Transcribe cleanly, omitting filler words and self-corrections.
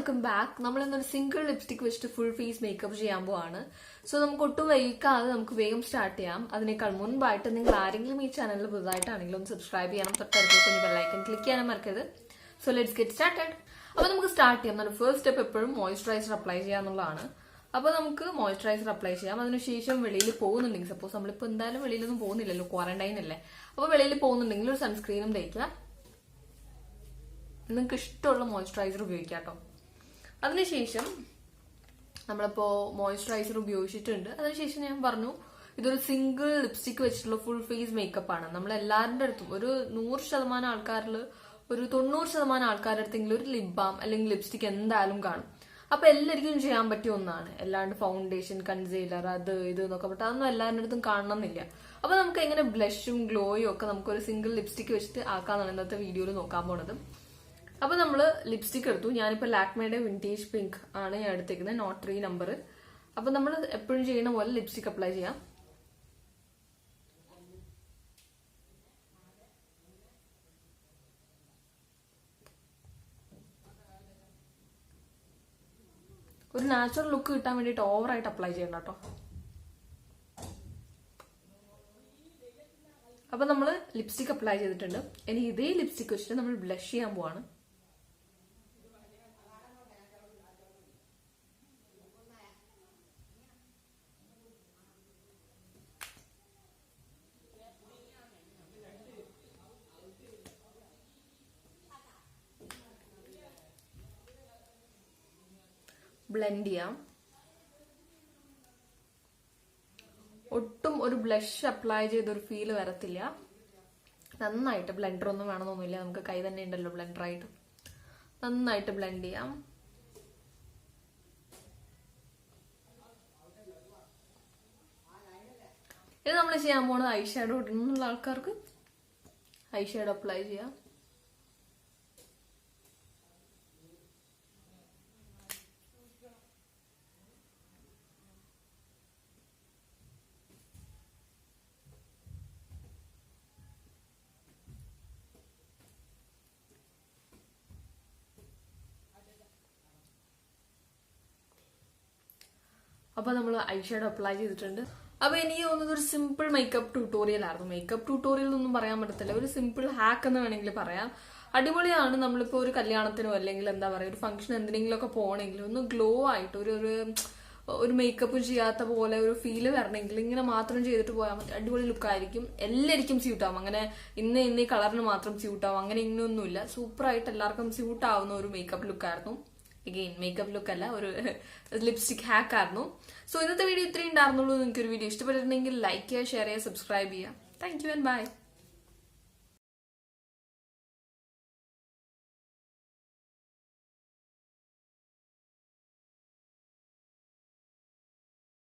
Welcome back. നമ്മൾ ഇന്നൊരു single lipstick വെച്ചിട്ട് ഫുൾ ഫേസ് മേക്കപ്പ് ചെയ്യാൻ പോവാണ്. സോ നമുക്ക് ഒട്ടും വൈകാതെ നമുക്ക് വേഗം സ്റ്റാർട്ട് ചെയ്യാം. അതിനേക്കാൾ മുൻപായിട്ട് നിങ്ങൾ ആരെങ്കിലും ഈ ചാനലിൽ പുതുതായിട്ടാണെങ്കിലും ഒന്ന് സബ്സ്ക്രൈബ് ചെയ്യണം, തൊട്ടടുത്ത് കുഞ്ഞു ബെല്ലൈക്കൺ ക്ലിക്ക് ചെയ്യാനും മറക്കരുത്. So let's get started. അപ്പൊ നമുക്ക് സ്റ്റാർട്ട് ചെയ്യാം. നമ്മുടെ ഫസ്റ്റ് സ്റ്റെപ്പ് എപ്പോഴും മോയ്സ്ചറൈസർ അപ്ലൈ ചെയ്യാന്നുള്ളതാണ്. അപ്പൊ നമുക്ക് മോയ്സ്ചറൈസർ അപ്ലൈ ചെയ്യാം. അതിനുശേഷം വെളിയിൽ പോകുന്നുണ്ടെങ്കിൽ, സപ്പോസ് നമ്മളിപ്പോ എന്തായാലും വെളിയിലൊന്നും പോകുന്നില്ലല്ലോ, ക്വാറന്റൈൻ അല്ലേ, അപ്പൊ വെളിയിൽ പോകുന്നുണ്ടെങ്കിൽ ഒരു സൺസ്ക്രീനും തേക്കുക. നിങ്ങൾക്ക് ഇഷ്ടമുള്ള മോയ്സ്ചറൈസർ ഉപയോഗിക്കാം കേട്ടോ. അതിനുശേഷം നമ്മളിപ്പോ മോയ്സ്ചറൈസർ ഉപയോഗിച്ചിട്ടുണ്ട്. അതിനുശേഷം ഞാൻ പറഞ്ഞു ഇതൊരു സിംഗിൾ ലിപ്സ്റ്റിക് വെച്ചിട്ടുള്ള ഫുൾ ഫേസ് മേക്കപ്പ് ആണ്. നമ്മൾ എല്ലാവരുടെ അടുത്തും ഒരു 100% ആൾക്കാരിൽ ഒരു 90% ആൾക്കാരുടെ അടുത്തെങ്കിലും ഒരു ലിപ് ബാം അല്ലെങ്കിൽ ലിപ്സ്റ്റിക് എന്തായാലും കാണും. അപ്പൊ എല്ലാവർക്കും ചെയ്യാൻ പറ്റിയ ഒന്നാണ്. അല്ലാണ്ട് ഫൗണ്ടേഷൻ, കൺസീലർ, അത് ഇത് എന്നൊക്കെ പറഞ്ഞാൽ അതൊന്നും എല്ലാവരുടെ അടുത്തും കാണണമെന്നില്ല. അപ്പൊ നമുക്ക് എങ്ങനെ ബ്ലഷും ഗ്ലോയും ഒക്കെ നമുക്ക് ഒരു സിംഗിൾ ലിപ്സ്റ്റിക് വെച്ചിട്ട് ആക്കാന്നാണ് ഇന്നത്തെ വീഡിയോയിൽ നോക്കാൻ പോണത്. അപ്പൊ നമ്മള് ലിപ്സ്റ്റിക് എടുത്തു. ഞാനിപ്പോ ലാക്മേയുടെ വിന്റേജ് പിങ്ക് ആണ് ഞാൻ എടുത്തേക്കുന്നത്, നോട്ട് 3 നമ്പർ. അപ്പൊ നമ്മൾ എപ്പോഴും ചെയ്യുന്ന പോലെ ലിപ്സ്റ്റിക് അപ്ലൈ ചെയ്യാം. ഒരു നാച്ചുറൽ ലുക്ക് കിട്ടാൻ വേണ്ടിയിട്ട് ഓവറായിട്ട് അപ്ലൈ ചെയ്യണ്ട കേട്ടോ. അപ്പൊ നമ്മള് ലിപ്സ്റ്റിക് അപ്ലൈ ചെയ്തിട്ടുണ്ട്. ഇനി ഇതേ ലിപ്സ്റ്റിക് വെച്ചിട്ട് നമ്മൾ ബ്ലഷ് ചെയ്യാൻ പോവാണ്. ബ്ലെൻഡ് ചെയ്യാം. ഒട്ടും ഒരു ബ്ലഷ് അപ്ലൈ ചെയ്തൊരു ഫീല് വരത്തില്ല. നന്നായിട്ട് ബ്ലെൻഡർ ഒന്നും വേണമെന്നൊന്നുമില്ല, നമുക്ക് കൈ തന്നെ ഉണ്ടല്ലോ ബ്ലെൻഡറായിട്ട്. നന്നായിട്ട് ബ്ലെൻഡ് ചെയ്യാം. ഇത് നമ്മൾ ചെയ്യാൻ പോകുന്നത് ഐ ഷാഡോ ഇടുന്നുള്ള ആൾക്കാർക്ക് ഐ ഷാഡോ അപ്ലൈ ചെയ്യാം. അപ്പൊ നമ്മൾ ഐ ഷാഡോ അപ്ലൈ ചെയ്തിട്ടുണ്ട്. അപ്പൊ എനിക്ക് തോന്നുന്നത് ഒരു സിമ്പിൾ മേക്കപ്പ് ട്യൂട്ടോറിയൽ ആയിരുന്നു. മേക്കപ്പ് ട്യൂട്ടോറിയൽ ഒന്നും പറയാൻ പറ്റത്തില്ല, ഒരു സിമ്പിൾ ഹാക്ക് എന്ന് വേണമെങ്കിൽ പറയാം. അടിപൊളിയാണ്. നമ്മളിപ്പോ ഒരു കല്യാണത്തിനോ അല്ലെങ്കിൽ എന്താ പറയാ ഒരു ഫംഗ്ഷൻ എന്തിനെങ്കിലും ഒക്കെ പോകണമെങ്കിൽ ഒന്ന് ഗ്ലോ ആയിട്ട് ഒരു മേക്കപ്പ് ചെയ്യാത്ത പോലെ ഒരു ഫീല് വരണമെങ്കിൽ ഇങ്ങനെ മാത്രം ചെയ്തിട്ട് പോയാൽ മതി. അടിപൊളി ലുക്കായിരിക്കും. എല്ലാവർക്കും സ്യൂട്ട് ആവും. അങ്ങനെ ഇന്ന ഈ കളറിന് മാത്രം സ്യൂട്ട് ആവും അങ്ങനെ ഇങ്ങനെയൊന്നുമില്ല. സൂപ്പറായിട്ട് എല്ലാവർക്കും സ്യൂട്ട് ആവുന്ന ഒരു മേക്കപ്പ് ലുക്കായിരുന്നു. അഗെയിൻ മേക്കപ്പ് ലുക്ക് അല്ല, ഒരു ലിപ്സ്റ്റിക് ഹാക്ക് ആയിരുന്നു. സോ ഇന്നത്തെ വീഡിയോ ഇത്രയും ഉണ്ടായിരുന്നുള്ളൂ. നിങ്ങൾക്ക് ഒരു വീഡിയോ ഇഷ്ടപ്പെട്ടിട്ടുണ്ടെങ്കിൽ ലൈക്ക് ചെയ്യുക, ഷെയർ ചെയ്യുക, സബ്സ്ക്രൈബ് ചെയ്യുക. Thank you and by.